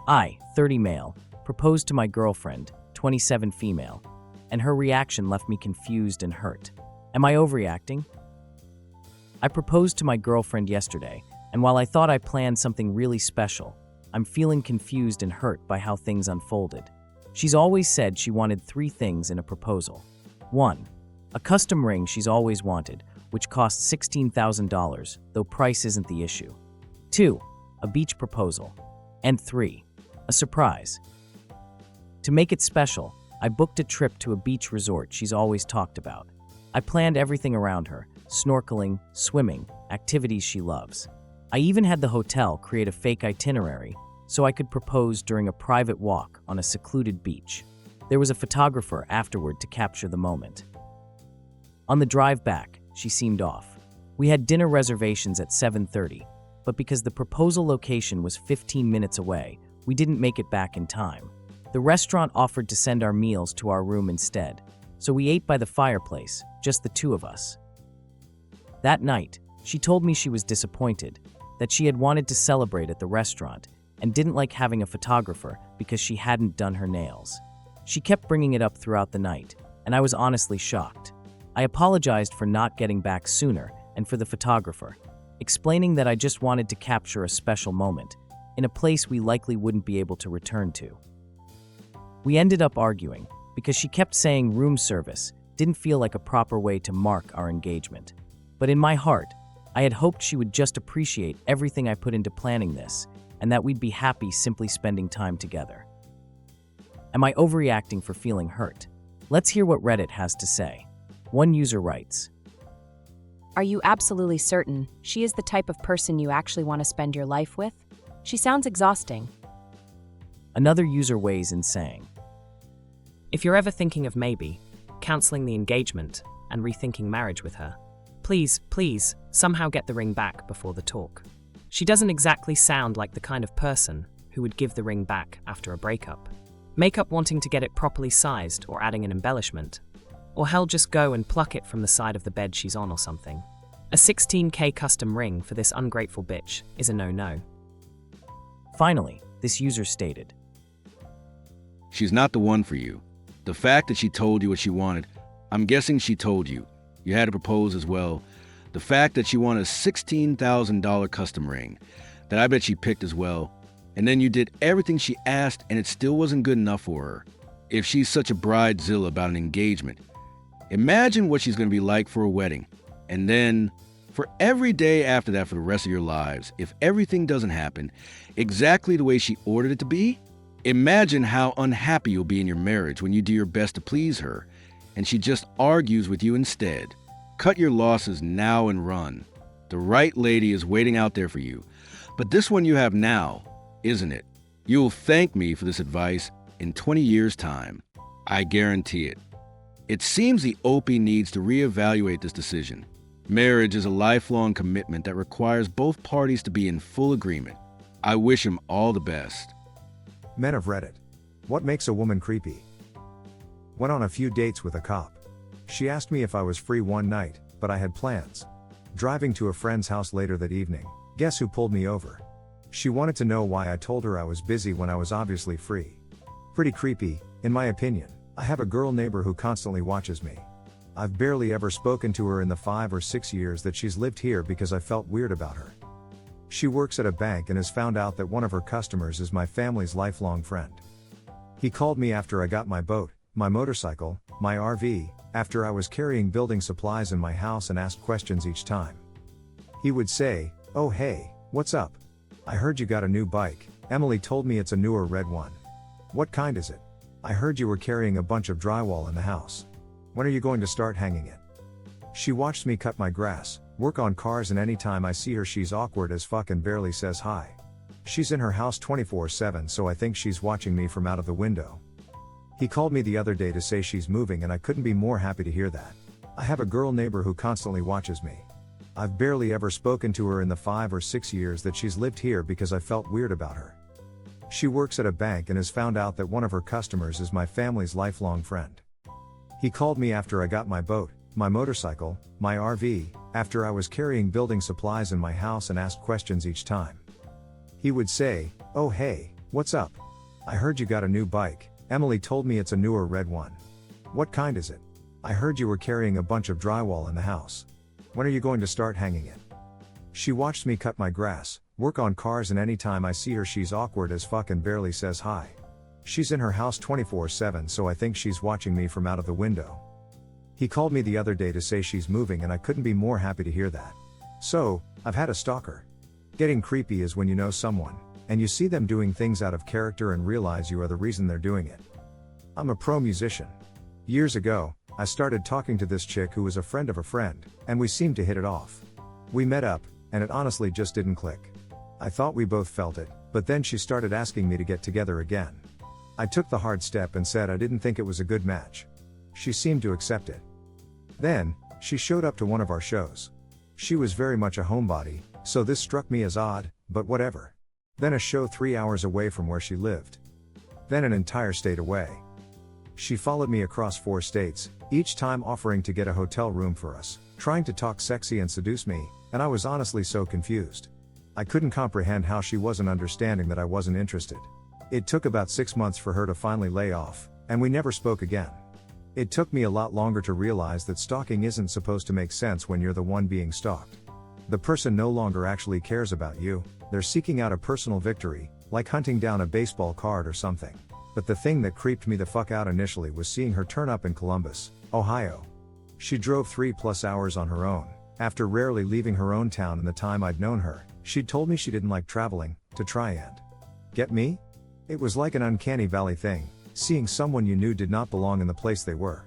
I, 30 male, proposed to my girlfriend, 27 female, and her reaction left me confused and hurt. Am I overreacting? I proposed to my girlfriend yesterday, and while I thought I planned something really special, I'm feeling confused and hurt by how things unfolded. She's always said she wanted 3 things in a proposal. 1. A custom ring she's always wanted, which costs $16,000, though price isn't the issue. 2. A beach proposal. And 3. A surprise. To make it special, I booked a trip to a beach resort she's always talked about. I planned everything around her: snorkeling, swimming, activities she loves. I even had the hotel create a fake itinerary so I could propose during a private walk on a secluded beach. There was a photographer afterward to capture the moment. On the drive back, she seemed off. We had dinner reservations at 7:30, but because the proposal location was 15 minutes away, we didn't make it back in time. The restaurant offered to send our meals to our room instead, so we ate by the fireplace, just the 2 of us. That night, she told me she was disappointed, that she had wanted to celebrate at the restaurant and didn't like having a photographer because she hadn't done her nails. She kept bringing it up throughout the night, and I was honestly shocked. I apologized for not getting back sooner and for the photographer, explaining that I just wanted to capture a special moment in a place we likely wouldn't be able to return to. We ended up arguing because she kept saying room service didn't feel like a proper way to mark our engagement. But in my heart, I had hoped she would just appreciate everything I put into planning this and that we'd be happy simply spending time together. Am I overreacting for feeling hurt? Let's hear what Reddit has to say. One user writes, Are you absolutely certain she is the type of person you actually want to spend your life with? She sounds exhausting. Another user weighs in saying, If you're ever thinking of maybe canceling the engagement and rethinking marriage with her, please, somehow get the ring back before the talk. She doesn't exactly sound like the kind of person who would give the ring back after a breakup. Make up wanting to get it properly sized or adding an embellishment. Or hell, just go and pluck it from the side of the bed she's on or something. A $16K custom ring for this ungrateful bitch is a no-no. Finally, this user stated, She's not the one for you. The fact that she told you what she wanted, I'm guessing she told you. You had to propose as well. The fact that she wanted a $16,000 custom ring, that I bet she picked as well. And then you did everything she asked and it still wasn't good enough for her. If she's such a bridezilla about an engagement, imagine what she's going to be like for a wedding. And then, for every day after that for the rest of your lives, if everything doesn't happen exactly the way she ordered it to be, imagine how unhappy you'll be in your marriage when you do your best to please her, and she just argues with you instead. Cut your losses now and run. The right lady is waiting out there for you. But this one you have now, isn't it? You'll thank me for this advice in 20 years' time. I guarantee it. It seems the OP needs to reevaluate this decision. Marriage is a lifelong commitment that requires both parties to be in full agreement. I wish him all the best. Men of Reddit. What makes a woman creepy? Went on a few dates with a cop. She asked me if I was free one night, but I had plans. Driving to a friend's house later that evening, guess who pulled me over? She wanted to know why I told her I was busy when I was obviously free. Pretty creepy, in my opinion. I have a girl neighbor who constantly watches me. I've barely ever spoken to her in the 5 or 6 years that she's lived here because I felt weird about her. She works at a bank and has found out that one of her customers is my family's lifelong friend. He called me after I got my boat, my motorcycle, my RV, after I was carrying building supplies in my house and asked questions each time. He would say, "Oh hey, what's up? I heard you got a new bike. Emily told me it's a newer red one. What kind is it? I heard you were carrying a bunch of drywall in the house. When are you going to start hanging it?" She watched me cut my grass, work on cars, and anytime I see her she's awkward as fuck and barely says hi. She's in her house 24/7, so I think she's watching me from out of the window. He called me the other day to say she's moving and I couldn't be more happy to hear that. I have a girl neighbor who constantly watches me. I've barely ever spoken to her in the 5 or 6 years that she's lived here because I felt weird about her. She works at a bank and has found out that one of her customers is my family's lifelong friend. He called me after I got my boat, my motorcycle, my RV, after I was carrying building supplies in my house and asked questions each time. He would say, "Oh hey, What's up? I heard you got a new bike. Emily told me it's a newer red one. What kind is it? I heard you were carrying a bunch of drywall in the house. When are you going to start hanging it? She watched me cut my grass, work on cars, and anytime I see her she's awkward as fuck and barely says hi. She's in her house 24/7, so I think she's watching me from out of the window. He called me the other day to say she's moving, and I couldn't be more happy to hear that. So, I've had a stalker. Getting creepy is when you know someone, and you see them doing things out of character and realize you are the reason they're doing it. I'm a pro musician. Years ago, I started talking to this chick who was a friend of a friend, and we seemed to hit it off. We met up, and it honestly just didn't click. I thought we both felt it, but then she started asking me to get together again. I took the hard step and said I didn't think it was a good match. She seemed to accept it. Then, she showed up to one of our shows. She was very much a homebody, so this struck me as odd, but whatever. Then a show 3 hours away from where she lived. Then an entire state away. She followed me across 4 states, each time offering to get a hotel room for us, trying to talk sexy and seduce me, and I was honestly so confused. I couldn't comprehend how she wasn't understanding that I wasn't interested. It took about 6 months for her to finally lay off, and we never spoke again. It took me a lot longer to realize that stalking isn't supposed to make sense when you're the one being stalked. The person no longer actually cares about you, they're seeking out a personal victory, like hunting down a baseball card or something. But the thing that creeped me the fuck out initially was seeing her turn up in Columbus, Ohio. She drove 3+ hours on her own. After rarely leaving her own town in the time I'd known her, she'd told me she didn't like traveling, to try and get me? It was like an uncanny valley thing, seeing someone you knew did not belong in the place they were.